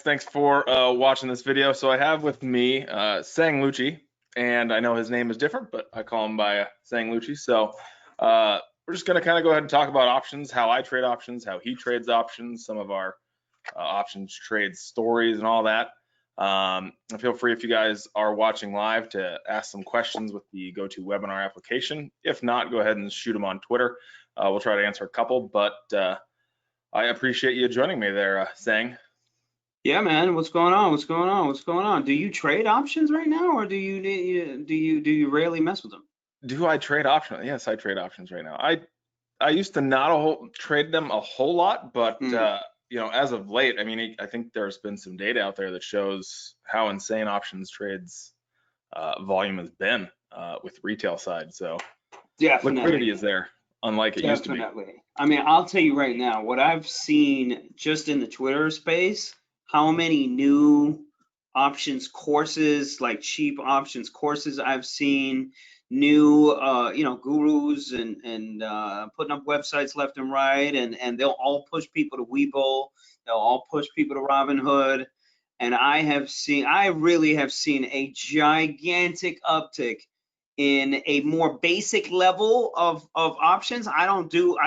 Thanks for watching this video. So I have with me Sang Lucci, and I know his name is different, but I call him by Sang Lucci. So we're just going to kind of go ahead and talk about options, how I trade options, how he trades options, some of our options trade stories and all that. And feel free, if you guys are watching live, to ask some questions with the GoToWebinar application. If not, go ahead and shoot them on Twitter. We'll try to answer a couple, but I appreciate you joining me there, Sang. Yeah, man. What's going on? What's going on? What's going on? Do you trade options right now, or do you rarely mess with them? Do I trade options? Yes, I trade options right now. I used to not trade them a whole lot, but you know, as of late, I mean, I think there's been some data out there that shows how insane options trades volume has been with retail side. So Definitely. Liquidity is there, unlike it used to be. Definitely. I mean, I'll tell you right now, what I've seen just in the Twitter space, how many new options courses, like cheap options courses I've seen, new gurus and putting up websites left and right, and they'll all push people to Webull, they'll all push people to Robinhood. And I really have seen a gigantic uptick in a more basic level of options. I don't do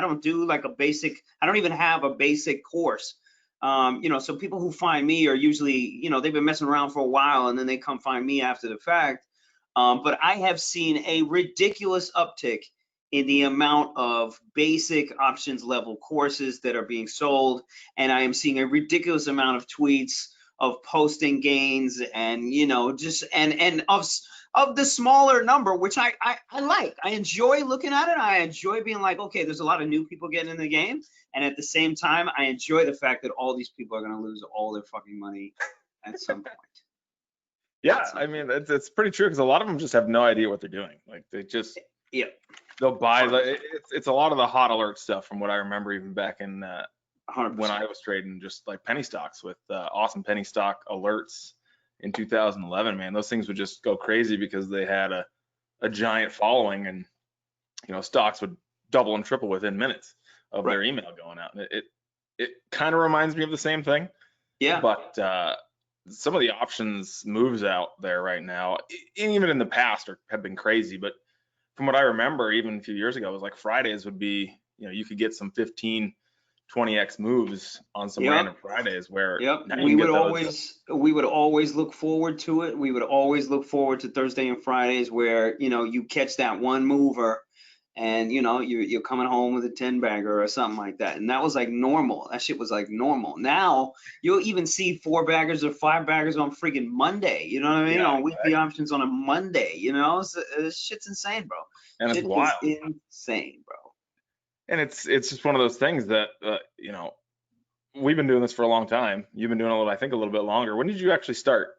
like a basic, I don't even have a basic course. So people who find me are usually, they've been messing around for a while and then they come find me after the fact. But I have seen a ridiculous uptick in the amount of basic options level courses that are being sold. And I am seeing a ridiculous amount of tweets of posting gains and, and of the smaller number, which I like. I enjoy looking at it. I enjoy being like, okay, there's a lot of new people getting in the game. And at the same time, I enjoy the fact that all these people are going to lose all their fucking money at some point. Yeah, I mean, it's pretty true, because a lot of them just have no idea what they're doing. Like, they'll buy it's a lot of the hot alert stuff from what I remember, even back in when I was trading just like penny stocks with awesome penny stock alerts in 2011. Man, those things would just go crazy because they had a giant following, and stocks would double and triple within minutes of their email going out. It kind of reminds me of the same thing. Yeah. But some of the options moves out there right now, even in the past, have been crazy. But from what I remember, even a few years ago, it was like Fridays would be, you could get some 15, 20x moves on some random Fridays where we would always look forward to it. We would always look forward to Thursday and Fridays where, you catch that one mover and you're coming home with a 10 bagger or something like that. And that was like normal. That shit was like normal. Now you'll even see 4 baggers or 5 baggers on freaking Monday. You know what I mean? On weekly options on a Monday, so this shit's insane, bro. And it's wild. Insane, bro. And it's just one of those things that we've been doing this for a long time. You've been doing I think a little bit longer. When did you actually start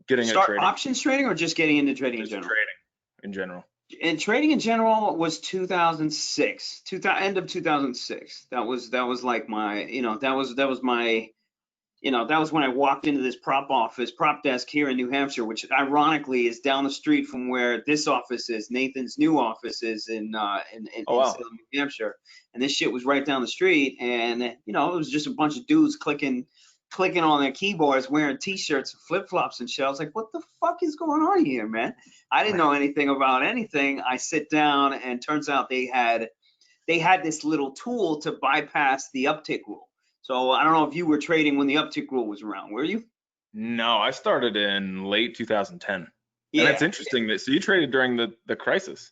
getting into trading? Options trading, or just getting into trading in general? Trading in general. And trading in general was 2006, end of 2006. That was like my, that was when I walked into this prop desk here in New Hampshire, which ironically is down the street from where this office is. Nathan's new office is in Salem, New Hampshire, and this shit was right down the street. And it was just a bunch of dudes clicking on their keyboards, wearing t-shirts, flip-flops and shit. I was like, what the fuck is going on here, man? I didn't know anything about anything. I sit down, and turns out they had this little tool to bypass the uptick rule. So I don't know if you were trading when the uptick rule was around. Were you? No, I started in late 2010. Yeah. And it's interesting that so you traded during the crisis.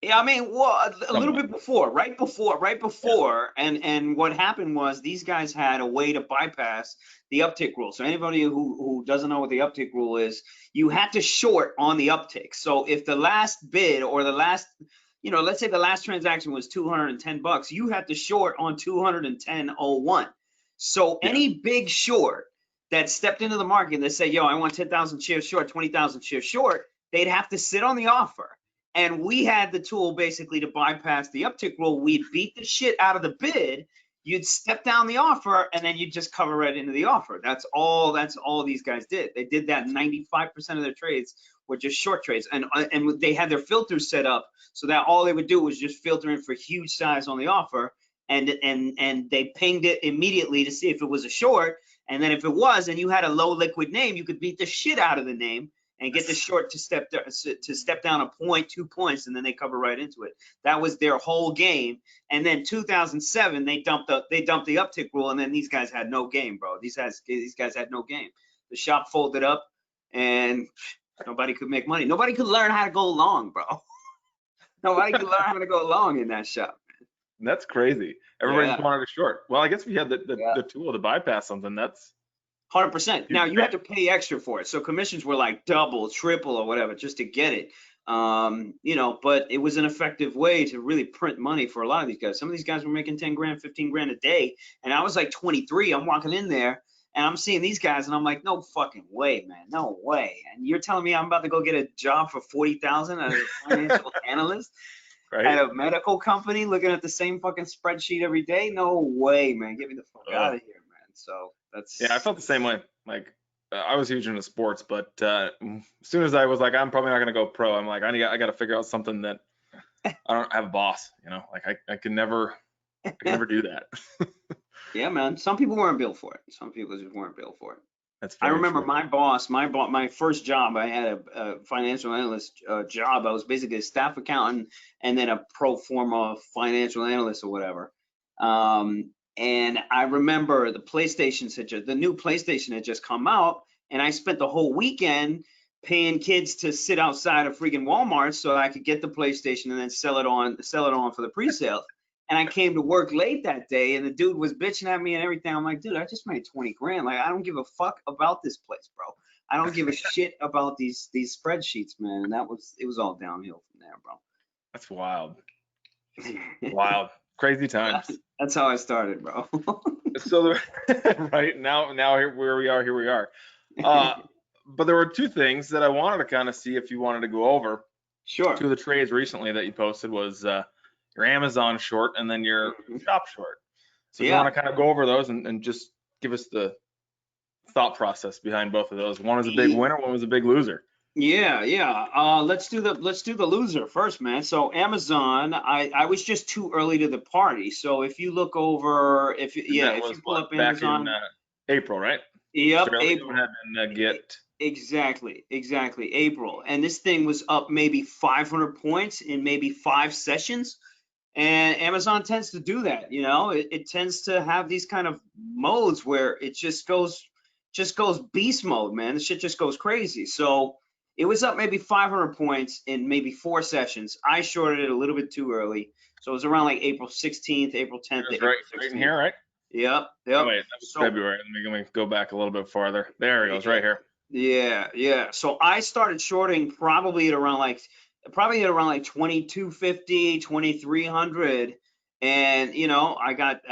Yeah, I mean, well, a little bit before, right before, and what happened was these guys had a way to bypass the uptick rule. So anybody who doesn't know what the uptick rule is, you had to short on the uptick. So if the last bid or the last, let's say the last transaction was $210, you had to short on 210.01. So any big short that stepped into the market that said, yo, I want 10,000 shares short, 20,000 shares short, they'd have to sit on the offer. And we had the tool basically to bypass the uptick rule. We'd beat the shit out of the bid. You'd step down the offer, and then you'd just cover right into the offer. That's all these guys did. They did that. 95% of their trades were just short trades. And they had their filters set up so that all they would do was just filter in for huge size on the offer. And they pinged it immediately to see if it was a short. And then if it was, and you had a low liquid name, you could beat the shit out of the name and get the short to step down a point, 2 points, and then they cover right into it. That was their whole game. And then 2007, they dumped the uptick rule, and then these guys had no game, bro. These guys had no game. The shop folded up, and nobody could make money. Nobody could learn how to go long, bro. Nobody could learn how to go long in that shop. That's crazy. Everybody just Yeah. wanted a short. Well, I guess if you had Yeah. the tool to bypass something, that's 100%. Now you had to pay extra for it, so commissions were like double, triple, or whatever just to get it. You know, but it was an effective way to really print money for a lot of these guys. Some of these guys were making 10 grand, 15 grand a day, and I was like 23. I'm walking in there and I'm seeing these guys, and I'm like, no fucking way, man, no way. And you're telling me I'm about to go get a job for 40,000 as a financial analyst right. at a medical company, looking at the same fucking spreadsheet every day? No way, man. Get me the fuck out of here, man. So that's. Yeah, I felt the same way. Like I was huge into sports, but as soon as I was like, I'm probably not gonna go pro, I'm like, I got to figure out something that I don't have a boss. You know, like I can never do that. Yeah, man. Some people weren't built for it. Some people just weren't built for it. That's I very remember true. my first job, I had a financial analyst job. I was basically a staff accountant and then a pro forma financial analyst or whatever. And I remember the new PlayStation had just come out, and I spent the whole weekend paying kids to sit outside of freaking Walmart so I could get the PlayStation and then sell it on for the pre-sale. And I came to work late that day, and the dude was bitching at me and everything. I'm like, dude, I just made 20 grand. Like, I don't give a fuck about this place, bro. I don't give a shit about these spreadsheets, man. And it was all downhill from there, bro. That's wild. Wild. Crazy times. That's how I started, bro. So right now here we are. But there were two things that I wanted to kind of see if you wanted to go over. Sure. Two of the trades recently that you posted was your Amazon short and then your shop short. So you want to kind of go over those and just give us the thought process behind both of those. One was a big winner, one was a big loser. Yeah. Let's do the loser first, man. So Amazon, I was just too early to the party. So if you look over, if you pull up Amazon, back in April, right? Yep, So April. Exactly, April. And this thing was up maybe 500 points in maybe 5 sessions. And Amazon tends to do that, you know. It tends to have these kind of modes where it just goes beast mode, man. The shit just goes crazy. So it was up maybe 500 points in maybe 4 sessions. I shorted it a little bit too early. So it was around like April 16th, April 10th. Right in here, right? Yep. Oh, wait, that was February. Let me go back a little bit farther. There it goes, right here. Yeah. So I started shorting probably at around like 2250, 2300. And you know, I got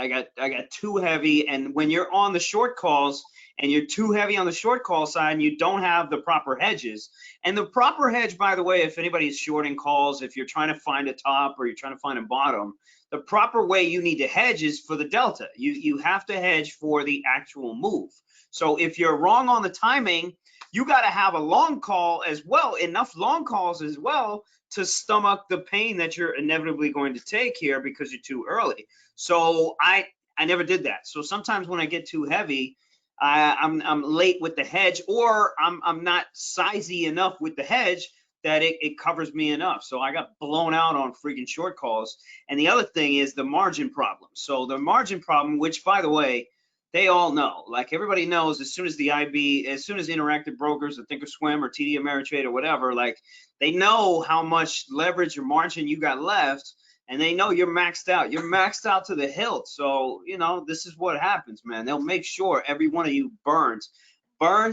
too heavy. And when you're on the short calls and you're too heavy on the short call side and you don't have the proper hedges, and the proper hedge, by the way, if anybody's shorting calls, if you're trying to find a top or you're trying to find a bottom, the proper way you need to hedge is for the delta. You have to hedge for the actual move. So if you're wrong on the timing, you got to have a long call as well, enough long calls as well to stomach the pain that you're inevitably going to take here because you're too early. So I never did that. So sometimes when I get too heavy, I'm late with the hedge, or I'm not sizey enough with the hedge that it covers me enough. So I got blown out on freaking short calls. And the other thing is the margin problem. So the margin problem, which by the way, they all know, like everybody knows, as soon as Interactive Brokers or Thinkorswim or TD Ameritrade or whatever, like they know how much leverage or margin you got left, and they know you're maxed out. You're maxed out to the hilt. So, you know, this is what happens, man. They'll make sure every one of you burns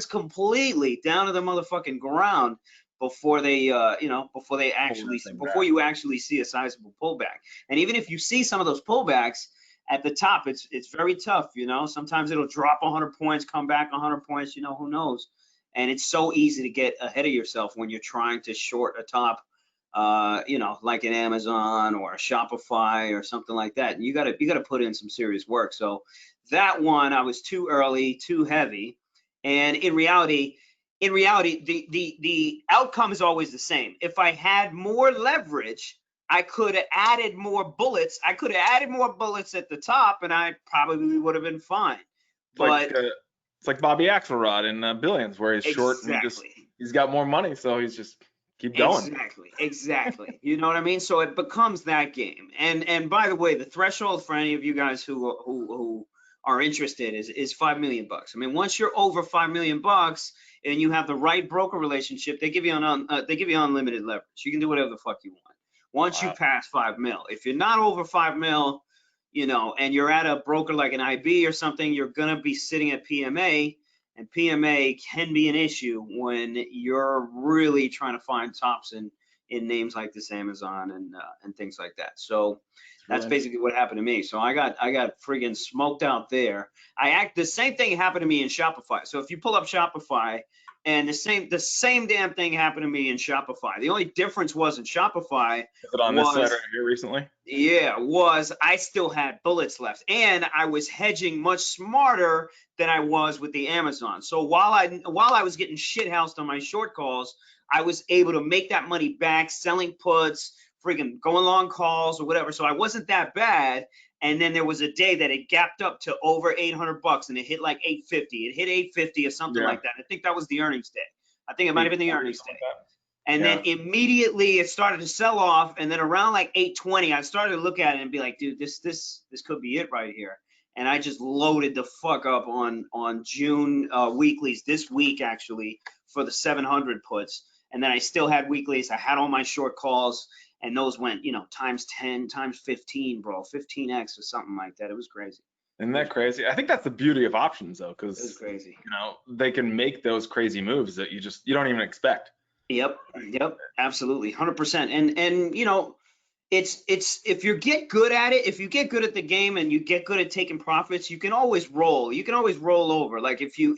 completely down to the motherfucking ground before you actually see a sizable pullback. And even if you see some of those pullbacks at the top, it's very tough, you know. Sometimes it'll drop 100 points, come back 100 points, you know, who knows. And it's so easy to get ahead of yourself when you're trying to short a top, you know, like an Amazon or a Shopify or something like that. And you got to put in some serious work. So that one, I was too early, too heavy. And in reality, the outcome is always the same. If I had more leverage, I could have added more bullets. I could have added more bullets at the top, and I probably would have been fine. But It's like Bobby Axelrod in Billions, where he's short and he's got more money, so he's just keep going. Exactly. You know what I mean? So it becomes that game. And by the way, the threshold for any of you guys who are interested is $5 million. I mean, once you're over $5 million and you have the right broker relationship, they give you unlimited leverage. You can do whatever the fuck you want. Once you pass 5 mil, if you're not over 5 mil, you know, and you're at a broker like an IB or something, you're gonna be sitting at PMA, and PMA can be an issue when you're really trying to find tops in names like this Amazon and things like that. So that's basically what happened to me. So I got friggin' smoked out there. The same thing happened to me in Shopify. So if you pull up Shopify, and the same damn thing happened to me in Shopify. The only difference was in Shopify. Is it on this side right here recently? Yeah, I still had bullets left, and I was hedging much smarter than I was with the Amazon. So while I was getting shithoused on my short calls, I was able to make that money back, selling puts, friggin' going long calls or whatever. So I wasn't that bad. And then there was a day that it gapped up to over $800 and it hit like 850. It hit 850 or something like that. I think that was the earnings day. I think it might have been the earnings day. And then immediately it started to sell off. And then around like 820, I started to look at it and be like, dude, this could be it right here. And I just loaded the fuck up on June weeklies this week, actually, for the 700 puts. And then I still had weeklies. I had all my short calls. And those went, you know, times 10, times 15, bro, 15x or something like that. It was crazy. Isn't that crazy? I think that's the beauty of options, though, because it's crazy. You know, they can make those crazy moves that you don't even expect. Yep, absolutely, 100%. And you know, it's if you get good at it, if you get good at the game and you get good at taking profits, you can always roll. You can always roll over. Like if you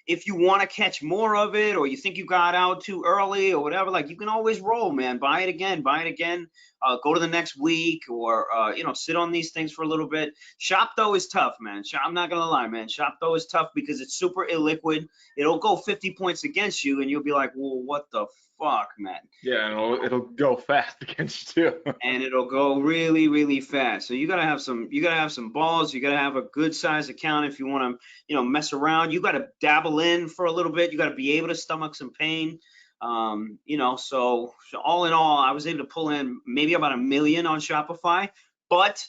want to catch more of it, or you think you got out too early or whatever, like you can always roll, man. Buy it again. Go to the next week, or you know, sit on these things for a little bit. Shop though is tough, man. I'm not gonna lie, man. Shop though is tough because it's super illiquid. It'll go 50 points against you, and you'll be like, well, what the fuck, man? Yeah, and it'll go fast against you. And it'll go really, really fast. So you gotta have some balls. You gotta have a good size account if you want to, you know, mess around. You gotta dabble in for a little bit. You gotta be able to stomach some pain. You know, so all in all, I was able to pull in maybe about $1 million on Shopify. But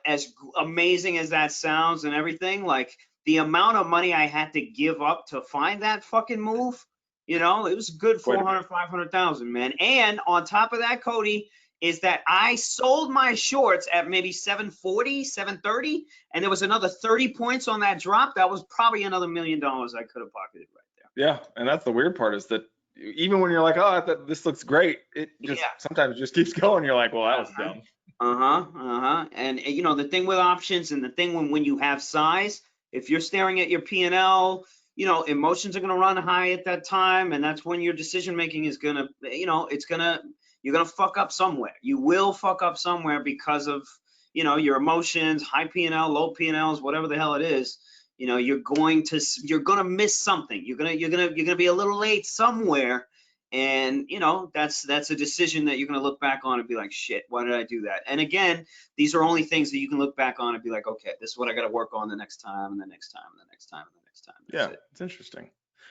as amazing as that sounds and everything, like the amount of money I had to give up to find that fucking move, you know, it was a good 400, 500,000, man. And on top of that, Cody, is that I sold my shorts at maybe 740, 730, and there was another 30 points on that drop. That was probably another $1 million I could have pocketed right there. Yeah, and that's the weird part is that even when you're like, oh, I thought this looks great, it just sometimes it just keeps going. You're like, well, that was dumb. And you know, the thing with options and the thing when you have size, if you're staring at your PNL, you know, emotions are going to run high at that time, and that's when your decision making is going to, you know, you're going to fuck up somewhere. You will fuck up somewhere because of, you know, your emotions, high PNL, low PNLs, whatever the hell it is. You know, you're going to miss something. You're going to be a little late somewhere. And, you know, that's a decision that you're going to look back on and be like, shit, why did I do that? And again, these are only things that you can look back on and be like, okay, this is what I got to work on the next time and the next time and the next time and the next time. Yeah, it's interesting.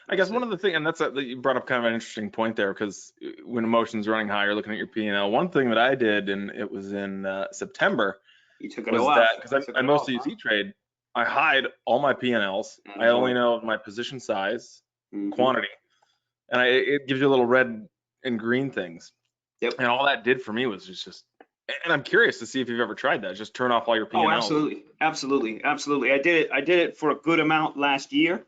I guess one of the things, and that you brought up kind of an interesting point there, because when emotions running high, you're looking at your P&L. One thing that I did, and it was in September, you took it was that because I mostly use E-Trade, I hide all my P&Ls. I only know my position size, quantity, and it gives you a little red and green things. Yep. And all that did for me was just, and I'm curious to see if you've ever tried that. Just turn off all your P&Ls. Oh, absolutely. I did it for a good amount last year.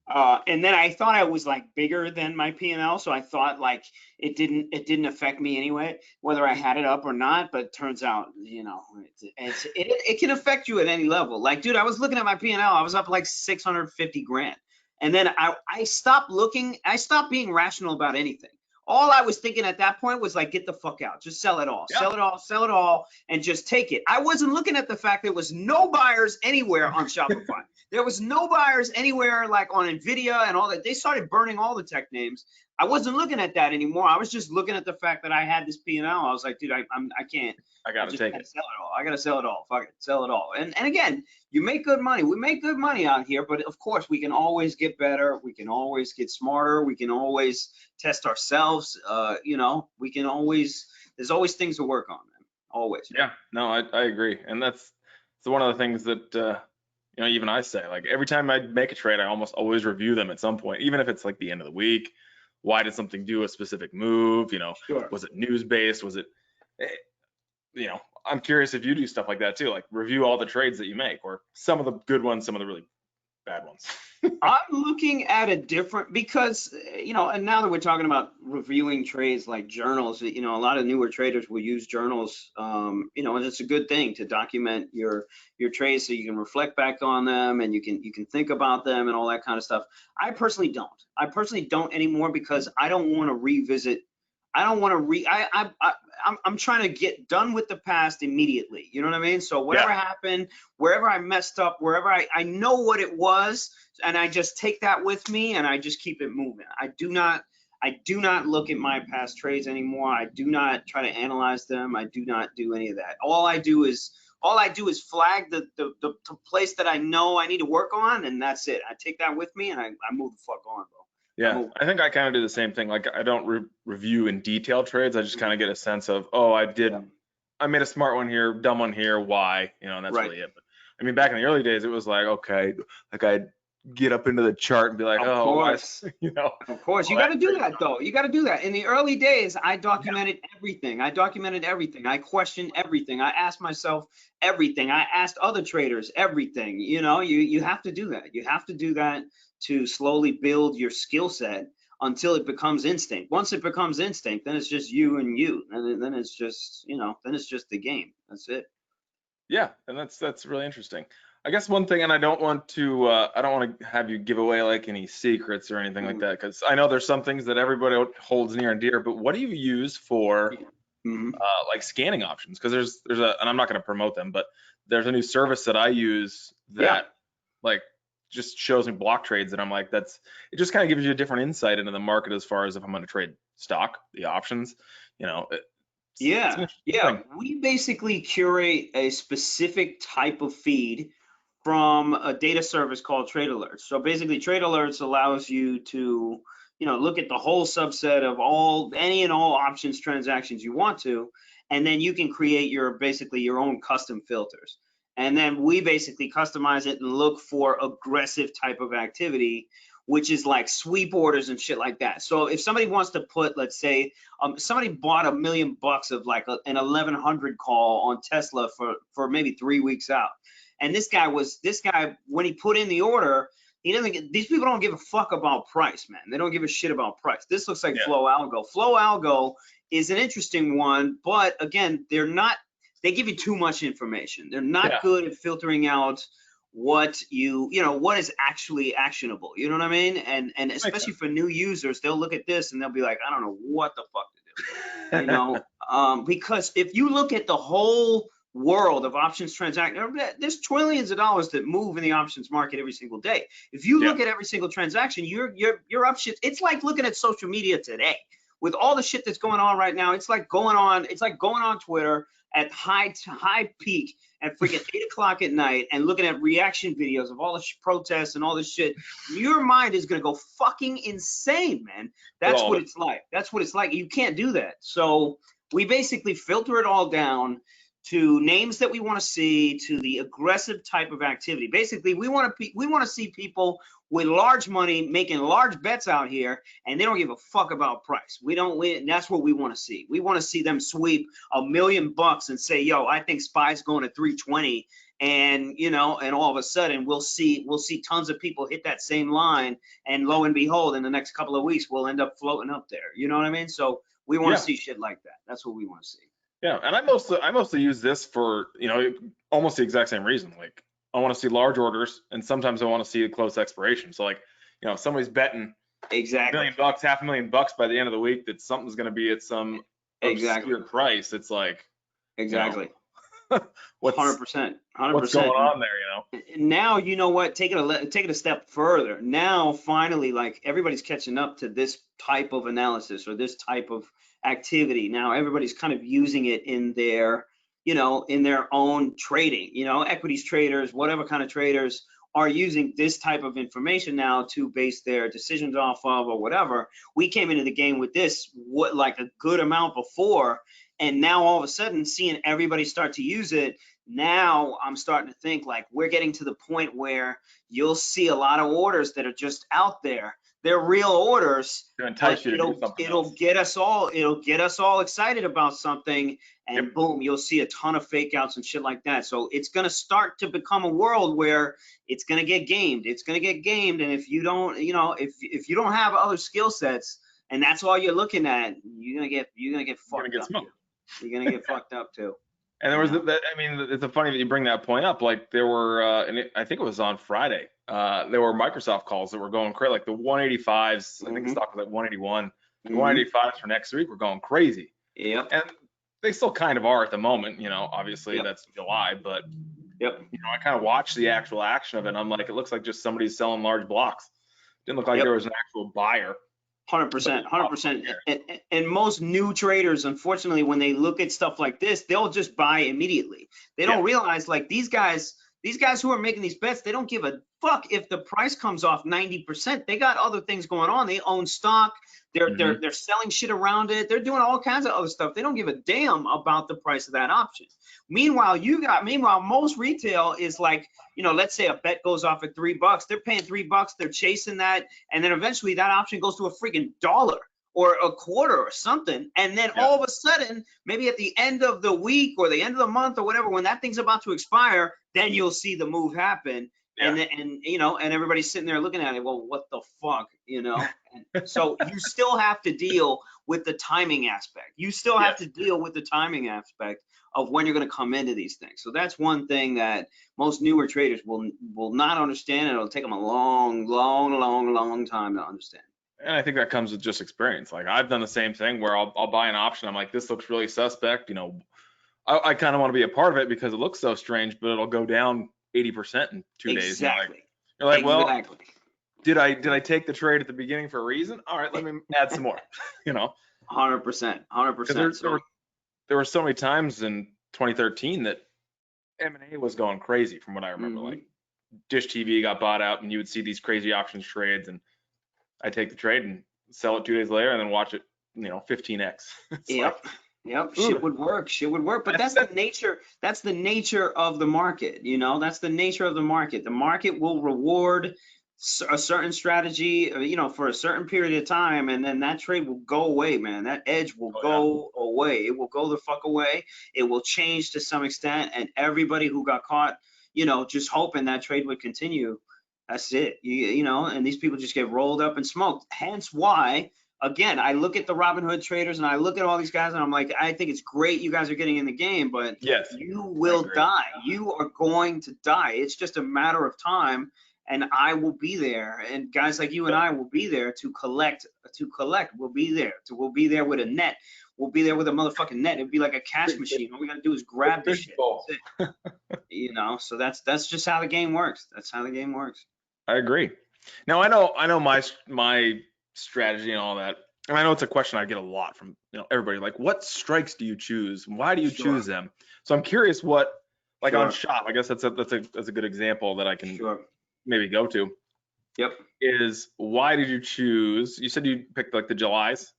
And then I thought I was like bigger than my P&L, so I thought like it didn't affect me anyway, whether I had it up or not. But it turns out, you know, it can affect you at any level. Like, dude, I was looking at my P&L, I was up like 650 grand, and then I stopped looking. I stopped being rational about anything. All I was thinking at that point was like, get the fuck out, just sell it all, sell it all, and just take it. I wasn't looking at the fact there was no buyers anywhere on Shopify. There was no buyers anywhere like on Nvidia and all that. They started burning all the tech names. I wasn't looking at that anymore. I was just looking at the fact that I had this P&L. I was like, dude, I can't. I got to take it. Sell it all. I gotta sell it all. Fuck it, sell it all. And again, you make good money. We make good money out here, but of course we can always get better. We can always get smarter. We can always test ourselves. You know, we can always. There's always things to work on, man. Always. Yeah, no, I agree, and that's one of the things that you know, even I say, like every time I make a trade, I almost always review them at some point, even if it's like the end of the week. Why did something do a specific move? You know, Sure. was it news based? Was it, you know, I'm curious if you do stuff like that too, like review all the trades that you make, or some of the good ones, some of the really bad ones. I'm looking at a different, because, you know, and now that we're talking about reviewing trades like journals, you know, a lot of newer traders will use journals, you know, and it's a good thing to document your trades so you can reflect back on them and you can think about them and all that kind of stuff. I personally don't. I personally don't anymore because I don't want to revisit. I don't want to I'm trying to get done with the past immediately. You know what I mean? So whatever happened, wherever I messed up, wherever I know what it was, and I just take that with me and I just keep it moving. I do not look at my past trades anymore. I do not try to analyze them. I do not do any of that. All I do is flag the place that I know I need to work on, and that's it. I take that with me and I move the fuck on, bro. Yeah, I think I kind of do the same thing. Like I don't review in detail trades. I just kind of get a sense of, oh, I made a smart one here, dumb one here, why, you know, and that's really it. But I mean, back in the early days, it was like, okay, like I'd get up into the chart and be like, of course. You know. Of course, you got to do that though. You got to do that. In the early days, I documented everything. I questioned everything. I asked myself everything. I asked other traders everything. You know, you have to do that. You have to do that to slowly build your skill set until it becomes instinct. Once it becomes instinct, then it's just you and you. And then it's just, you know, then it's just the game. That's it. Yeah, and that's really interesting. I guess one thing, and I don't want to have you give away like any secrets or anything like that, because I know there's some things that everybody holds near and dear. But what do you use for like scanning options? Because there's and I'm not going to promote them, but there's a new service that I use that like just shows me block trades, and I'm like, it just kind of gives you a different insight into the market as far as if I'm going to trade stock, the options, you know. Yeah. We basically curate a specific type of feed from a data service called Trade Alerts. So basically, Trade Alerts allows you to, you know, look at the whole subset of any and all options transactions you want to, and then you can create basically your own custom filters. And then we basically customize it and look for aggressive type of activity, which is like sweep orders and shit like that. So if somebody wants to put, let's say, somebody bought $1 million of like an 1100 call on Tesla for maybe 3 weeks out. And this guy, when he put in the order, these people don't give a fuck about price, man. They don't give a shit about price. This looks like Flow Algo. Flow Algo is an interesting one, but again, they give you too much information. They're not good at filtering out what what is actually actionable. You know what I mean? And especially for new users, they'll look at this and they'll be like, I don't know what the fuck to do. You know, because if you look at the whole world of options transaction, there's trillions of dollars that move in the options market every single day. If you look at every single transaction, you're up shit. It's like looking at social media today with all the shit that's going on right now. It's like going on Twitter at high peak at freaking 8 o'clock at night and looking at reaction videos of all the protests and all this shit. Your mind is gonna go fucking insane, man. That's what it's like. That's what it's like. You can't do that. So we basically filter it all down to names that we want to see, to the aggressive type of activity. Basically, we want to see people with large money making large bets out here, and they don't give a fuck about price. That's what we want to see. We want to see them sweep $1 million and say, yo, I think SPY's going to 320, and and all of a sudden we'll see tons of people hit that same line, and lo and behold, in the next couple of weeks we'll end up floating up there. You know what I mean? So we want to see shit like that. That's what we want to see. Yeah, and I mostly use this for, almost the exact same reason. Like, I want to see large orders, and sometimes I want to see a close expiration. So like, if somebody's betting $1 million, $500,000 by the end of the week that something's going to be at some obscure price, it's like exactly. what's 100%, what's going 100%. on there, Now, you know what? Take it a step further. Now, finally, like everybody's catching up to this type of analysis or this type of activity. Now, everybody's kind of using it in their, in their own trading. Equities traders, whatever kind of traders are using this type of information now to base their decisions off of or whatever. We came into the game with this like a good amount before, and now all of a sudden seeing everybody start to use it. Now I'm starting to think like we're getting to the point where you'll see a lot of orders that are just out there. They're real orders, to entice but you to do something it'll else. get us all excited about something, and boom, you'll see a ton of fake outs and shit like that. So it's gonna start to become a world where it's gonna get gamed. It's gonna get gamed, and if you don't, if you don't have other skill sets and that's all you're looking at, you're gonna get fucked up. You're gonna get fucked up too. And there was that. I mean, it's funny that you bring that point up. Like there were, I think it was on Friday. There were Microsoft calls that were going crazy. Like the 185s. I think the stock was like 181. The 185s for next week were going crazy. Yep. And they still kind of are at the moment. Obviously that's July, but I kind of watched the actual action of it. And I'm like, it looks like just somebody's selling large blocks. Didn't look like there was an actual buyer. 100%, 100%. And most new traders, unfortunately, when they look at stuff like this, they'll just buy immediately. They don't realize like these guys who are making these bets, they don't give a fuck if the price comes off 90%. They got other things going on. They own stock. They're selling shit around it. They're doing all kinds of other stuff. They don't give a damn about the price of that option. Meanwhile, most retail is like, let's say a bet goes off at $3. They're paying $3. They're chasing that. And then eventually that option goes to a freaking $1 or a quarter or something. And then all of a sudden, maybe at the end of the week or the end of the month or whatever, when that thing's about to expire, then you'll see the move happen. And everybody's sitting there looking at it. Well, what the fuck, And so you still have to deal with the timing aspect. You still have to deal with the timing aspect of when you're going to come into these things. So that's one thing that most newer traders will not understand. And it'll take them a long, long, long, long time to understand. And I think that comes with just experience. Like I've done the same thing where I'll buy an option. I'm like, this looks really suspect. I kind of want to be a part of it because it looks so strange, but it'll go down 80% in 2 days. Exactly. You're like, well, did I take the trade at the beginning for a reason? All right, let me add some more. 100%. There were so many times in 2013 that M&A was going crazy from what I remember. Like Dish TV got bought out and you would see these crazy options trades and I take the trade and sell it 2 days later and then watch it, 15x. Yep. Shit would work. But that's the nature. That's the nature of the market. That's the nature of the market. The market will reward a certain strategy, for a certain period of time, and then that trade will go away, man. That edge will go away. It will go the fuck away. It will change to some extent, and everybody who got caught, just hoping that trade would continue, that's it. And these people just get rolled up and smoked. Hence why, again, I look at the Robinhood traders and I look at all these guys and I'm like, I think it's great you guys are getting in the game, but you will die. You are going to die. It's just a matter of time. And I will be there, and guys like you and I will be there to collect. We'll be there. We'll be there with a net. We'll be there with a motherfucking net. It'd be like a cash machine. All we gotta do is grab this shit. So that's just how the game works. That's how the game works. I agree. Now I know my strategy and all that, and I know it's a question I get a lot from everybody. Like, what strikes do you choose? Why do you choose them? So I'm curious what, like on Shop. I guess that's a good example that I can maybe go to. Is why did you choose? You said you picked like the Julys.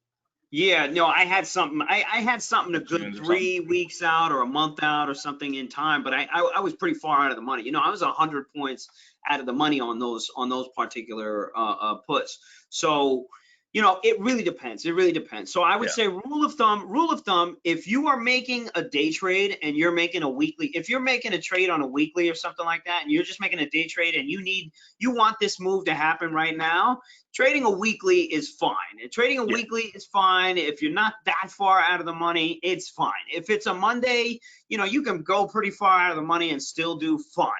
Yeah, no, I had something. I had something a good 3 weeks out or a month out or something in time, but I was pretty far out of the money. I was 100 points out of the money on those particular puts. So it really depends. It really depends. So I would say rule of thumb, if you are making a day trade and you're making a weekly, if you're making a trade on a weekly or something like that, and you're just making a day trade and you want this move to happen right now, trading a weekly is fine. Trading a weekly is fine. If you're not that far out of the money, it's fine. If it's a Monday, you can go pretty far out of the money and still do fine.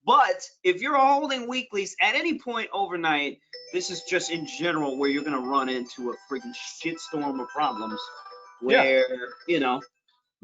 But if you're holding weeklies at any point overnight, this is just in general where you're going to run into a freaking shitstorm of problems where,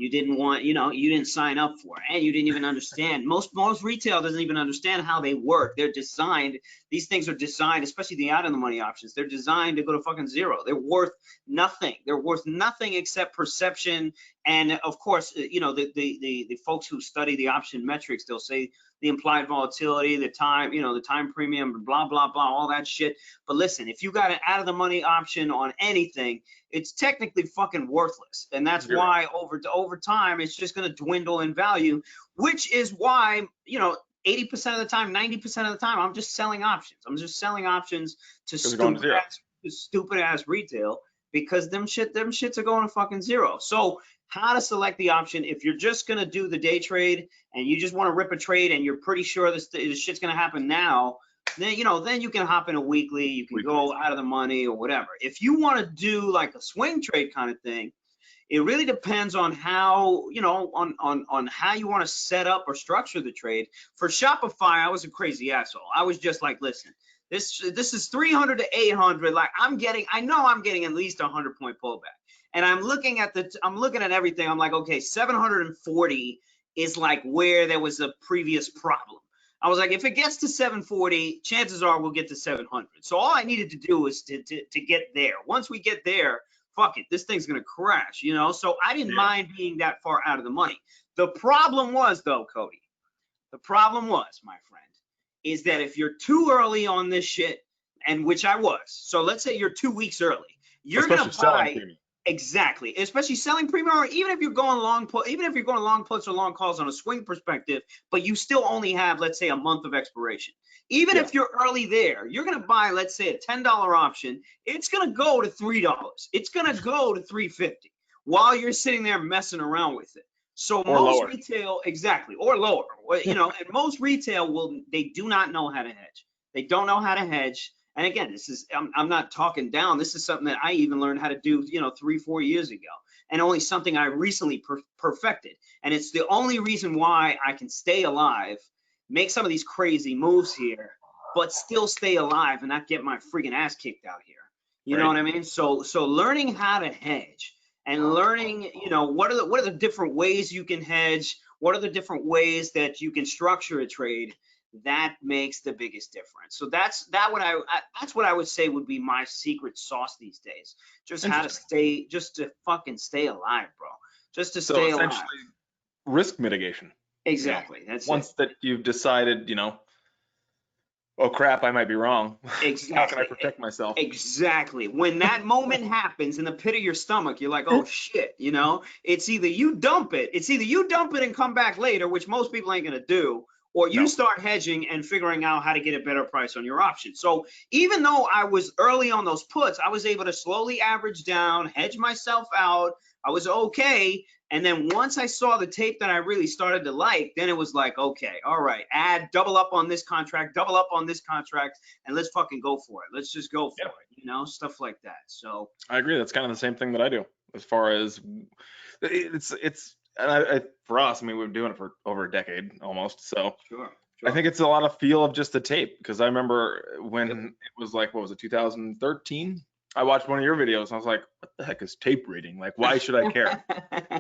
You didn't want, you didn't sign up for it, and you didn't even understand. Most retail doesn't even understand how they work. They're designed, these things are designed, especially the out of the money options. They're designed to go to fucking zero. They're worth nothing. They're worth nothing except perception. And of course, the folks who study the option metrics, they'll say the implied volatility, the time, the time premium, blah, blah, blah, all that shit. But listen, if you got an out of the money option on anything, it's technically fucking worthless. And that's why over time, it's just going to dwindle in value, which is why, 80% of the time, 90% of the time, I'm just selling options. I'm just selling options to stupid ass retail, because them shits are going to fucking zero. So how to select the option if you're just going to do the day trade and you just want to rip a trade and you're pretty sure this shit's going to happen now, then you can hop in a weekly, you can go out of the money or whatever. If you want to do like a swing trade kind of thing, it really depends on how, on how you want to set up or structure the trade. For Shopify, I was a crazy asshole. I was just like, listen, this is 300 to 800. Like I know I'm getting at least 100-point pullback. And I'm looking at everything. I'm like, okay, 740 is like where there was a previous problem. I was like, if it gets to 740, chances are we'll get to 700. So all I needed to do is to get there. Once we get there, fuck it, this thing's gonna crash, So I didn't mind being that far out of the money. The problem was, though, Cody, my friend, is that if you're too early on this shit, and which I was, so let's say you're 2 weeks early, you're gonna buy. Exactly, especially selling premium, or even if you're going long puts or long calls on a swing perspective, but you still only have, let's say, a month of expiration. Even if you're early there, you're gonna buy, let's say, a $10 option. It's gonna go to $3. It's gonna go to $3.50 while you're sitting there messing around with it. So most retail, exactly, or lower, and most retail they do not know how to hedge. They don't know how to hedge. And again, I'm not talking down. This is something that I even learned how to do, 3-4 years ago, and only something I recently perfected. And it's the only reason why I can stay alive, make some of these crazy moves here, but still stay alive and not get my freaking ass kicked out here. You know what I mean? So learning how to hedge and learning, what are the different ways you can hedge? What are the different ways that you can structure a trade? That makes the biggest difference. So that's what I would say would be my secret sauce these days. Just how to fucking stay alive, bro. Just to stay alive. Essentially, risk mitigation. Exactly. That's once that you've decided, oh crap, I might be wrong. Exactly. How can I protect myself? Exactly. When that moment happens in the pit of your stomach, you're like, oh shit, it's either you dump it and come back later, which most people ain't gonna do, or you start hedging and figuring out how to get a better price on your option. So even though I was early on those puts, I was able to slowly average down, hedge myself out. I was okay. And then once I saw the tape that I really started to like, then it was like, okay, all right, double up on this contract, and let's fucking go for it. Let's just go for it, stuff like that. So I agree. That's kind of the same thing that I do as far as it's. And for us, we've been doing it for over a decade almost. So sure. I think it's a lot of feel of just the tape, because I remember when it was like, what was it, 2013? I watched one of your videos and I was like, what the heck is tape reading? Like, why should I care?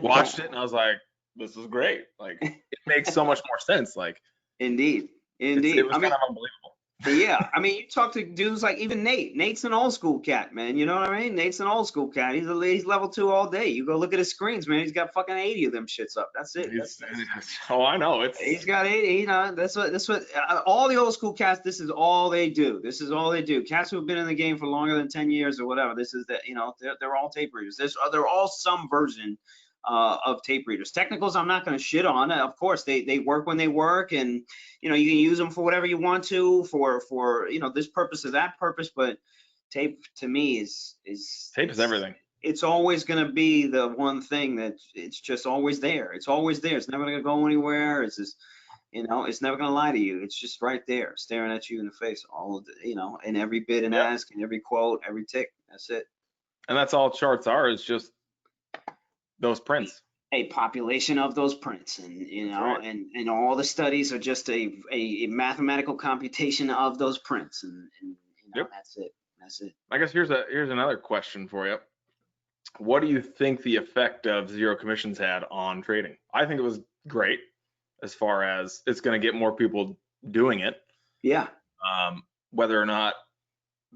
Watched it and I was like, this is great. Like, it makes so much more sense. Like, Indeed. It was kind of unbelievable. Yeah, you talk to dudes like even Nate. Nate's an old school cat, man. You know what I mean? Nate's an old school cat. He's level 2 all day. You go look at his screens, man. He's got fucking 80 of them shits up. That's it. Oh, I know. He's got 80. That's what all the old school cats. This is all they do. Cats who've been in the game for longer than 10 years or whatever. This is that. They're all tape readers. They're all some version of tape readers. Technicals, I'm not going to shit on. Of course, they work when they work, and you can use them for whatever you want to, for this purpose or that purpose. But tape to me is everything. It's always going to be the one thing that it's just always there. It's always there. It's never going to go anywhere. It's just it's never going to lie to you. It's just right there, staring at you in the face. All of the, in every bid and ask, in every quote, every tick. That's it. And that's all charts are, is just those prints. A population of those prints, and and all the studies are just a mathematical computation of those prints, and that's it. I guess here's another question for you. what do you think the effect of zero commissions had on trading? I think it was great as far as it's going to get more people doing it. Yeah. Whether or not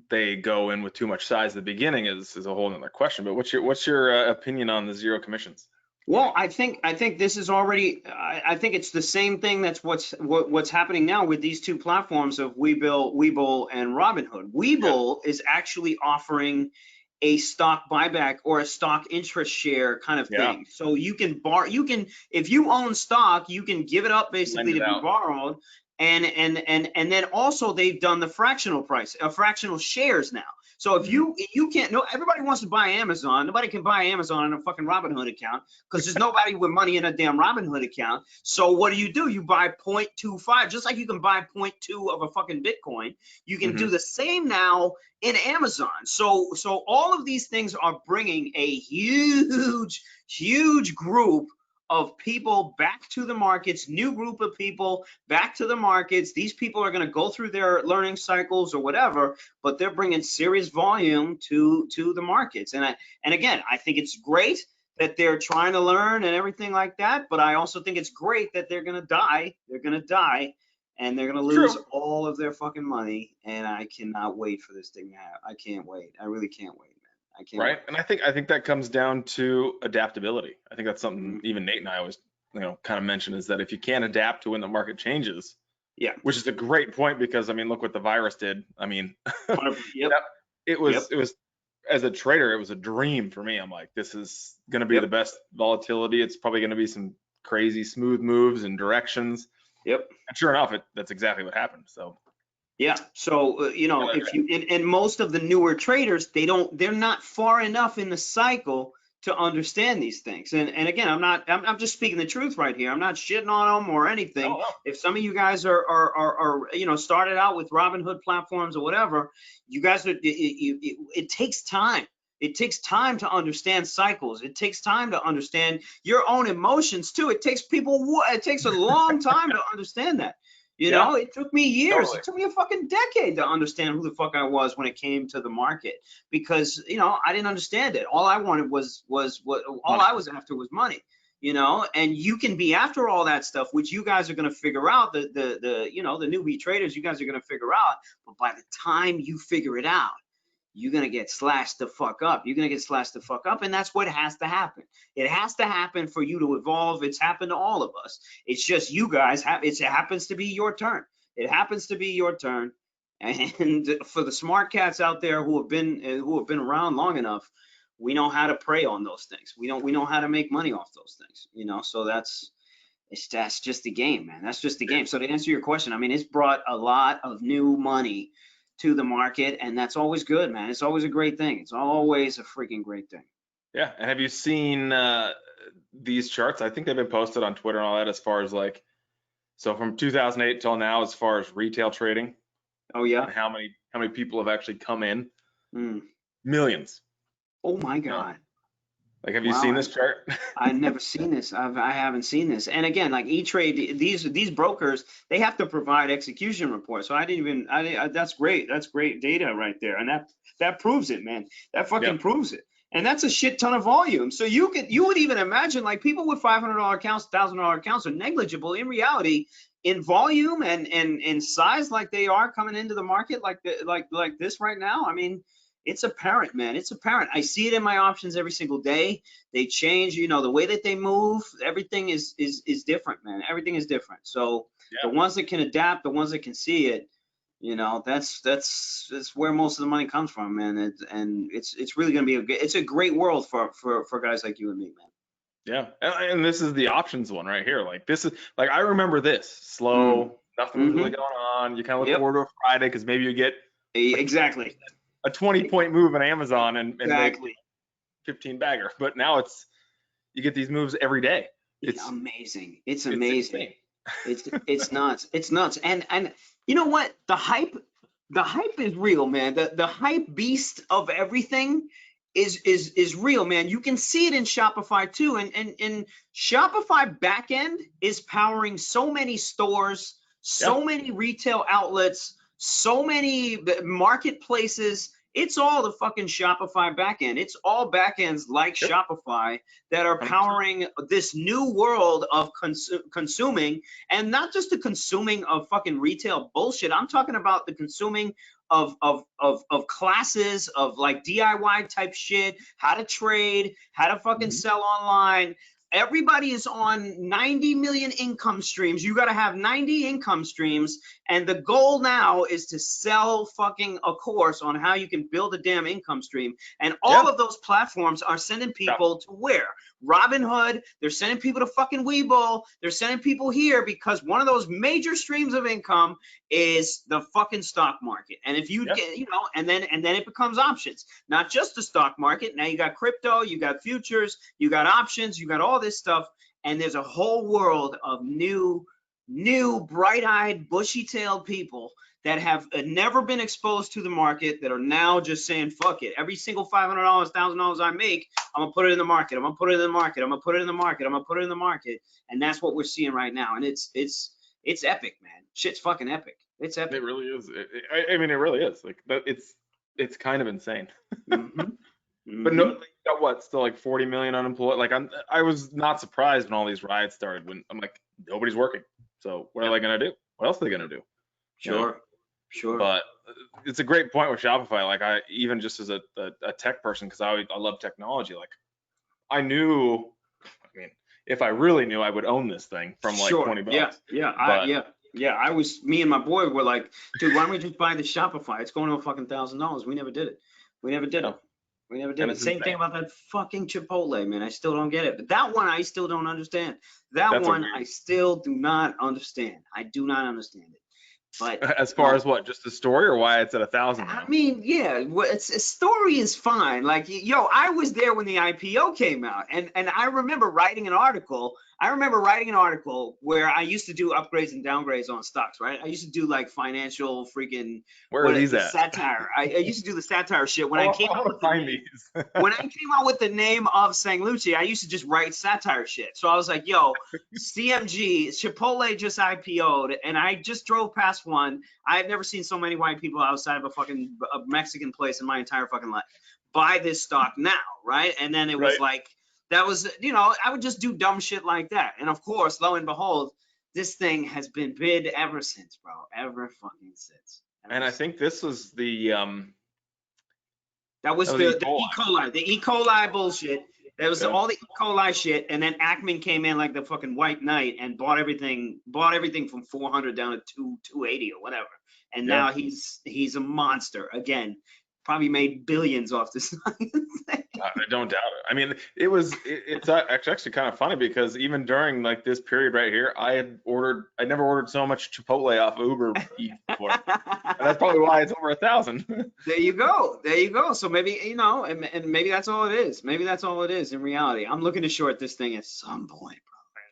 they go in with too much size at the beginning is a whole other question. But what's your opinion on the zero commissions? Well, I think this is already. I think it's the same thing. That's what's happening now with these two platforms of Webull and Robinhood. Webull is actually offering a stock buyback or a stock interest share kind of Yeah. thing. So you can if you own stock, you can give it up basically Lend it to be out. borrowed. And then also they've done the fractional price, fractional shares now. So if you can't, no, everybody wants to buy Amazon. Nobody can buy Amazon in a fucking Robinhood account because there's nobody with money in a damn Robinhood account. So what do? You buy 0.25, just like you can buy 0.2 of a fucking Bitcoin. You can do the same now in Amazon. So all of these things are bringing a huge group of people back to the markets, new group of people back to the markets. These people are going to go through their learning cycles or whatever, but they're bringing serious volume to the markets. And again, I think it's great that they're trying to learn and everything like that, but I also think it's great that they're going to die. They're going to die and they're going to lose all of their fucking money. And I cannot wait for this thing to happen. I can't wait. I really can't wait. I can't. Right. And I think that comes down to adaptability. I think that's something even Nate and I always, kind of mention, is that if you can't adapt to when the market changes, yeah, which is a great point, because I mean, look what the virus did. I mean, yep. it was as a trader, it was a dream for me. I'm like, this is going to be the best volatility. It's probably going to be some crazy smooth moves and directions. Yep. And sure enough, that's exactly what happened. So yeah. So, if you, and most of the newer traders, they're not far enough in the cycle to understand these things. And again, I'm just speaking the truth right here. I'm not shitting on them or anything. no. If some of you guys are started out with Robinhood platforms or whatever, you guys it takes time. It takes time to understand cycles. It takes time to understand your own emotions too. It takes a long time to understand that. It took me years. Totally. It took me a fucking decade to understand who the fuck I was when it came to the market, because I didn't understand it. All I wanted was what all I was after was money. And you can be after all that stuff, which you guys are going to figure out. The newbie traders, you guys are going to figure out. But by the time you figure it out, you're going to get slashed the fuck up. You're going to get slashed the fuck up. And that's what has to happen. It has to happen for you to evolve. It's happened to all of us. It's just you guys it happens to be your turn. It happens to be your turn. And for the smart cats out there who have been around long enough, we know how to prey on those things. We know how to make money off those things, so that's just the game, man. That's just the game. So to answer your question, I mean, it's brought a lot of new money to the market, and that's always good, man. It's always a great thing. It's always a freaking great thing. Yeah. And have you seen these charts? I think they've been posted on Twitter and all that, as far as so from 2008 till now, as far as retail trading. Oh yeah. And how many people have actually come in? Millions. Oh my God. Have you seen this chart? I've never seen this. I haven't seen this. And again, like E-Trade, these brokers, they have to provide execution reports. So that's great. That's great data right there. And that proves it, man. That fucking proves it. And that's a shit ton of volume. So you would even imagine, like, people with $500 accounts, $1,000 accounts are negligible in reality in volume and size, like they are coming into the market like this right now. I mean, it's apparent, man. It's apparent. I see it in my options every single day. They change, the way that they move. Everything is different, man. Everything is different. So the ones that can adapt, the ones that can see it, that's where most of the money comes from, man. And it's really going to be it's a great world for guys like you and me, man. Yeah, and this is the options one right here. This is I remember this slow, nothing was really going on. You kind of look forward to a Friday because maybe you get exactly a 20-point move on Amazon and exactly make 15 bagger. But now you get these moves every day. It's amazing. It's amazing. It's nuts. It's nuts. And you know what? The hype is real, man. The hype beast of everything is real, man. You can see it in Shopify too. And Shopify backend is powering so many stores, so many retail outlets, so many marketplaces. It's all the fucking Shopify backend. It's all backends like Yep. Shopify that are 100%. powering this new world of consuming, and not just the consuming of fucking retail bullshit. I'm talking about the consuming of classes of like DIY type shit, how to trade, how to fucking sell online. Everybody is on 90 million income streams. You got to have 90 income streams. And the goal now is to sell fucking a course on how you can build a damn income stream. And all of those platforms are sending people to where? Robinhood, they're sending people to fucking Webull, they're sending people here because one of those major streams of income is the fucking stock market. And if you get, you know, and then it becomes options, not just the stock market. Now you got crypto, you got futures, you got options, you got all this stuff. And there's a whole world of new bright-eyed, bushy-tailed people that have never been exposed to the market that are now just saying, fuck it. Every single $500, $1,000 I make, I'm gonna put it in the market. I'm gonna put it in the market. I'm gonna put it in the market. I'm gonna put it in the market. And that's what we're seeing right now. And it's epic, man. Shit's fucking epic. It's epic. It really is. I mean, it really is. Like, but it's kind of insane. But no, you got what? Still like 40 million unemployed. Like I was not surprised when all these riots started. When I'm like, nobody's working. So what are they gonna do? What else are they gonna do? Sure. But it's a great point with Shopify. Like I even just as a tech person, because I love technology. Like I knew. I mean, if I really knew, I would own this thing from like 20 bucks. I was. Me and my boy were like, dude, why don't we just buy the Shopify? It's going to a fucking $1,000. We never did it. We never did it. Same thing about that fucking Chipotle, man. I still don't get it. But that one, I still don't understand. I still do not understand. I do not understand it. But as far as what, just the story, or why it's at 1,000 now? I mean, yeah, a story is fine. Like, yo, I was there when the IPO came out, and I remember writing an article. Where I used to do upgrades and downgrades on stocks, right? I used to do like financial freaking satire. I used to do the satire shit when I came out with when I came out with the name of Sanglucci. I used to just write satire shit. So I was like, yo, CMG, Chipotle just IPO'd, and I just drove past one. I've never seen so many white people outside of a Mexican place in my entire fucking life. Buy this stock now, right? And then it was like, that was, you know, I would just do dumb shit like that. And of course, lo and behold, this thing has been bid ever since, bro. Ever fucking since. And I think this was the that was the E. coli bullshit. That was all the E. coli shit. And then Ackman came in like the fucking white knight and bought everything from 400 down to 280 or whatever. And now he's a monster again. Probably made billions off this. I don't doubt it. I mean, it's actually kind of funny because even during like this period right here, I never ordered so much Chipotle off Uber Eats before. And that's probably why it's over 1,000. There you go. So maybe, you know, and maybe that's all it is. Maybe that's all it is in reality. I'm looking to short this thing at some point,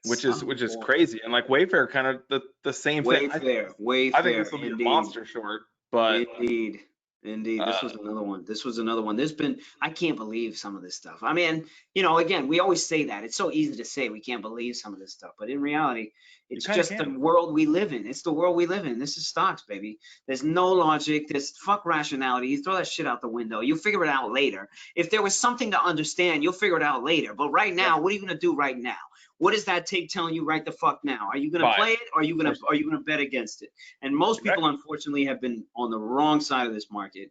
bro. Which is crazy. And like Wayfair, kind of the same thing. Wayfair. I think this will be a monster short, but Indeed. This was another one. I can't believe some of this stuff. I mean, you know, again, we always say that. It's so easy to say we can't believe some of this stuff, but in reality, it's just the world we live in. It's the world we live in. This is stocks, baby. There's no logic. There's fuck rationality. You throw that shit out the window. You'll figure it out later. If there was something to understand, you'll figure it out later. But right now, what are you going to do right now? What does that tape telling you right the fuck now? Are you going to play it, or are you going to bet against it? And most people, unfortunately, have been on the wrong side of this market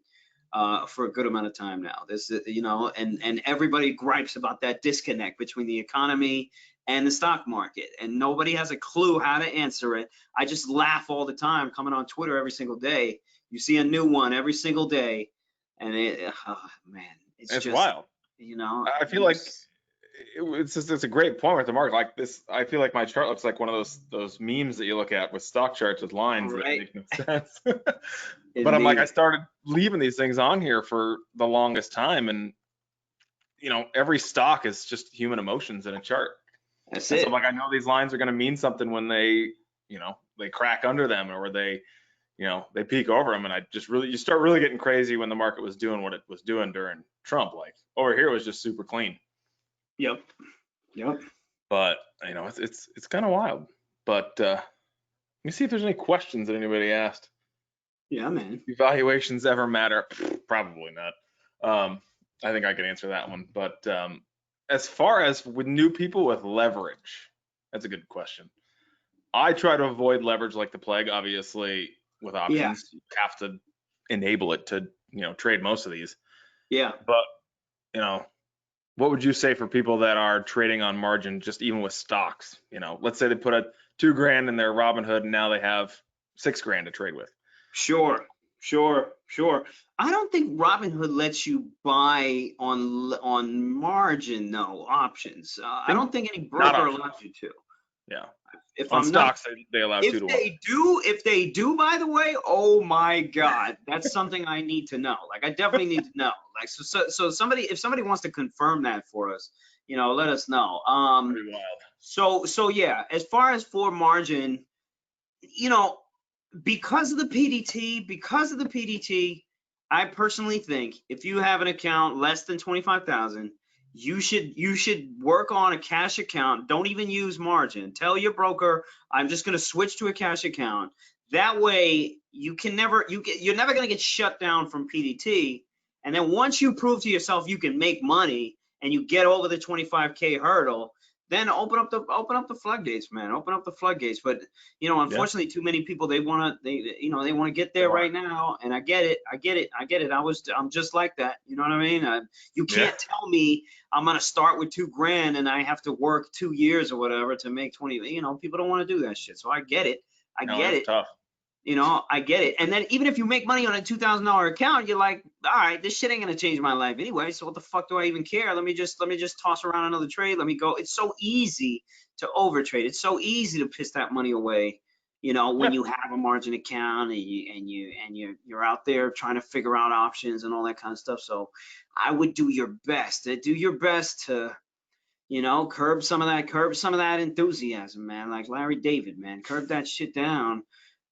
for a good amount of time now. This, you know, and everybody gripes about that disconnect between the economy and the stock market, and nobody has a clue how to answer it. I just laugh all the time coming on Twitter every single day. You see a new one every single day, and it's just wild. You know, I feel like it's a great point with the market like this. I feel like my chart looks like one of those memes that you look at with stock charts with lines that make no sense. But I'm like, I started leaving these things on here for the longest time, and you know, every stock is just human emotions in a chart. That's it. So I'm like, I know these lines are going to mean something when they, you know, they crack under them, or they, you know, they peak over them. And you start really getting crazy when the market was doing what it was doing during Trump. Like over here, it was just super clean. Yep. But you know, it's kind of wild. But let me see if there's any questions that anybody asked. Yeah, man. Evaluations ever matter? Probably not. I think I can answer that one. But as far as with new people with leverage, that's a good question. I try to avoid leverage like the plague. Obviously, with Yeah, options, you have to enable it to, trade most of these. yeah. But, you know, what would you say for people that are trading on margin, just even with stocks? Let's say they put a 2 grand in their Robinhood and now they have 6 grand to trade with. Sure, sure. I don't think Robinhood lets you buy on margin, no options. I Think don't think any not broker options. allows you to. Yeah. If On I'm not, stocks, they allow 2 to 1. if they do, by the way, oh my God, that's something I need to know. Like I definitely need to know. Like so somebody, if somebody wants to confirm that for us, let us know. Pretty wild. So yeah, as far as for margin, you know, because of the PDT, I personally think if you have an account less than 25,000, you should work on a cash account. Don't even use margin. Tell your broker, I'm just going to switch to a cash account. That way you're never going to get shut down from PDT. And then once you prove to yourself you can make money and you get over the 25K hurdle, then open up the floodgates, man. Open up the floodgates. But Yeah. unfortunately, too many people they want to get there right now, and I get it. I'm just like that. You know what I mean? You Yeah. can't tell me I'm gonna start with 2 grand and I have to work 2 years or whatever to make 20. People don't want to do that shit. So I get it. I No, get it's it. tough. I get it. And then even if you make money on a $2,000 account, you're like, all right, this shit ain't gonna change my life anyway. So what the fuck do I even care? Let me just toss around another trade. Let me go. It's so easy to overtrade. It's so easy to piss that money away. When Yeah. you have a margin account and you're out there trying to figure out options and all that kind of stuff. So I would do your best. Do your best to curb some of that enthusiasm, man. Like Larry David, man, curb that shit down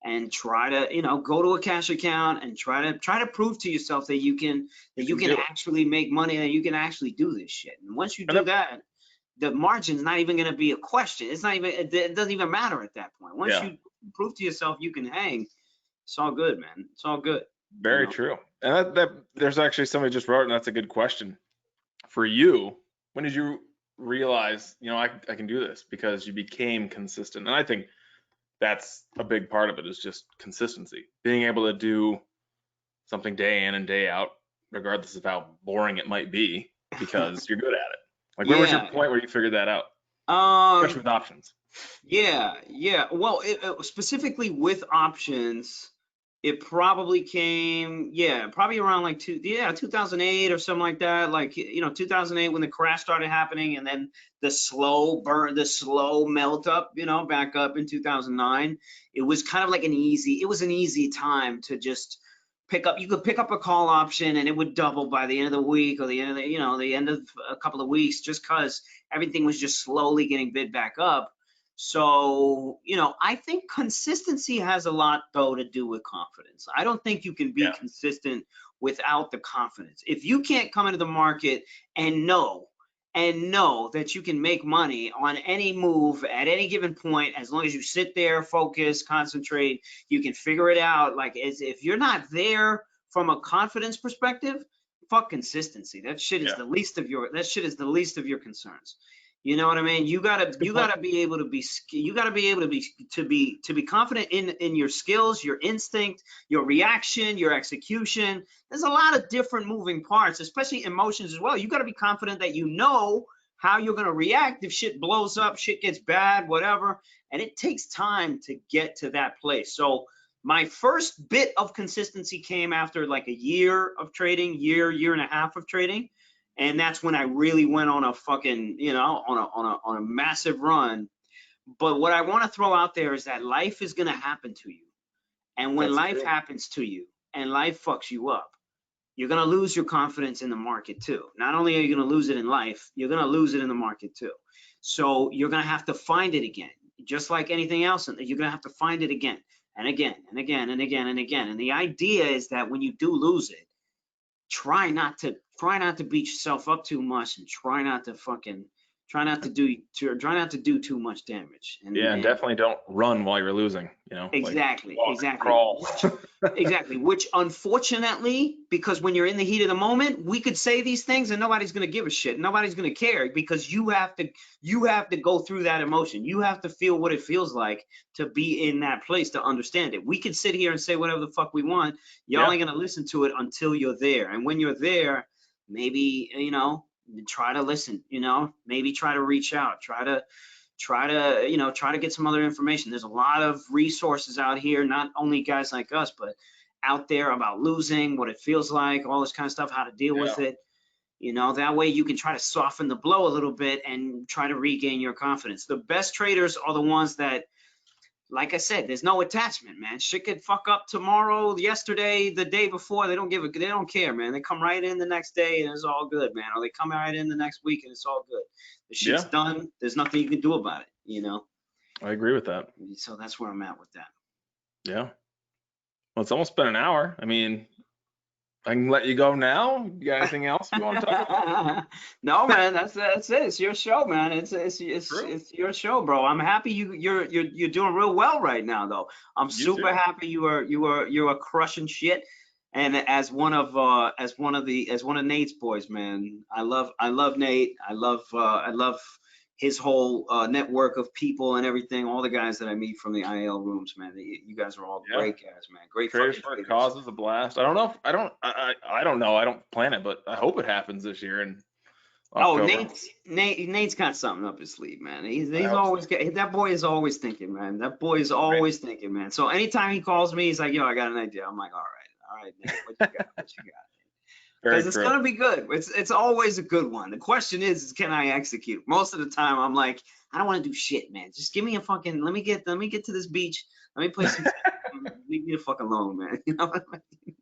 and try to go to a cash account and try to prove to yourself that you can Do it. actually make money, and you can actually do this shit. And once you And do that, the margin's not even going to be a question. It doesn't even matter at that point. Once yeah, you prove to yourself you can hang, it's all good, man. It's all good. very true. And that there's actually somebody just wrote, and that's a good question for you. When did you realize, I can do this? Because you became consistent. And I think that's a big part of it, is just consistency. Being able to do something day in and day out, regardless of how boring it might be, because you're good at it. Like, where was your Yeah. point where you figured that out, especially with options? Yeah. Well, specifically with options, it probably came, probably around like 2008 or something like that. Like, 2008 when the crash started happening, and then the slow melt up, back up in 2009. It was kind of like an easy time to just you could pick up a call option and it would double by the end of the week, or the end of the end of a couple of weeks, just because everything was just slowly getting bid back up. So, I think consistency has a lot, though, to do with confidence. I don't think you can be Yeah. consistent without the confidence. If you can't come into the market and know that you can make money on any move at any given point, as long as you sit there, focus, concentrate, you can figure it out. Like, if you're not there from a confidence perspective, fuck consistency. That shit is Yeah. the least of your concerns. You know what I mean? You gotta be able to be confident in your skills, your instinct, your reaction, your execution. There's a lot of different moving parts, especially emotions as well. You gotta be confident that you know how you're gonna react if shit blows up, shit gets bad, whatever. And it takes time to get to that place. So my first bit of consistency came after like a year of trading, year and a half of trading. And that's when I really went on a fucking, on a massive run. But what I want to throw out there is that life is going to happen to you. And when That's life true. happens to you and life fucks you up, you're going to lose your confidence in the market too. Not only are you going to lose it in life, you're going to lose it in the market too. So you're going to have to find it again, just like anything else. You're going to have to find it again and again and again and again and again. And the idea is that when you do lose it, try not to beat yourself up too much, and try not to do too much damage. And Yeah, and definitely don't run while you're losing. exactly, walk, exactly. crawl. Exactly, which unfortunately, because when you're in the heat of the moment, we could say these things and nobody's going to give a shit. Nobody's going to care because you have to go through that emotion. You have to feel what it feels like to be in that place to understand it. We could sit here and say whatever the fuck we want. Y'all Yeah. ain't going to listen to it until you're there. And when you're there, maybe, try to listen, maybe try to reach out, try to get some other information. There's a lot of resources out here, not only guys like us, but out there about losing, what it feels like, all this kind of stuff, how to deal with Yeah. it. That way you can try to soften the blow a little bit and try to regain your confidence. The best traders are the ones that, like I said, there's no attachment, man. Shit could fuck up tomorrow, yesterday, the day before. They don't care, man. They come right in the next day and it's all good, man. Or they come right in the next week and it's all good. The shit's Yeah. done. There's nothing you can do about it. I agree with that. So that's where I'm at with that. Yeah. Well, it's almost been an hour. I mean, I can let you go now. You got anything else you want to talk about? No, man, that's it. It's your show, man. It's True. it's your show, bro. I'm happy you're doing real well right now, though. I'm You super too. happy you are crushing shit. And as one of Nate's boys, man, I love Nate. I love his whole network of people and everything. All the guys that I meet from the IL rooms, man. You guys are all Yeah. great guys, man. Great Traders fucking for a traders. cause is a blast. I don't know. I don't know. I don't plan it, but I hope it happens this year in Oh, October. Nate's got something up his sleeve, man. I He's hope so. always that boy is always thinking, man. That boy is always thinking, man. So anytime he calls me, he's like, "Yo, I got an idea." I'm like, all right, Nate, what you got? What you got? Very Because it's true. gonna be good. It's always a good one. The question is can I execute? Most of the time, I'm like, I don't want to do shit, man. Just give me a fucking. Let me get to this beach. Let me play some. Leave me the fuck alone, man.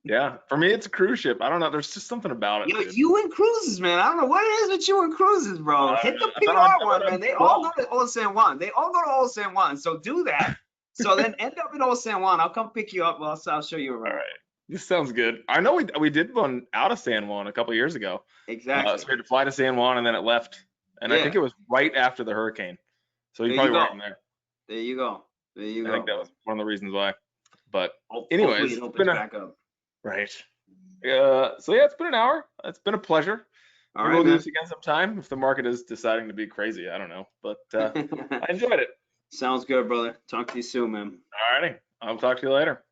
Yeah. For me, it's a cruise ship. I don't know. There's just something about it, Yo, dude. you and cruises, man. I don't know what it is with you and cruises, bro. Hit the I've PR been one, man. on They all 12. go to Old San Juan. They all go to Old San Juan. So do that. So then end up in Old San Juan. I'll come pick you up. I'll show you All around. right. This sounds good. I know we did one out of San Juan a couple years ago. Exactly. So we had to fly to San Juan and then it left. And I Yeah. think it was right after the hurricane. So you There you probably weren't go. even there. There you go. There you I think go. that was one of the reasons why. But Hopefully anyways, it it's opens been back up. right. So yeah, it's been an hour. It's been a pleasure. All Maybe right, we'll do man. this again sometime if the market is deciding to be crazy. I don't know, but I enjoyed it. Sounds good, brother. Talk to you soon, man. All righty. I'll talk to you later.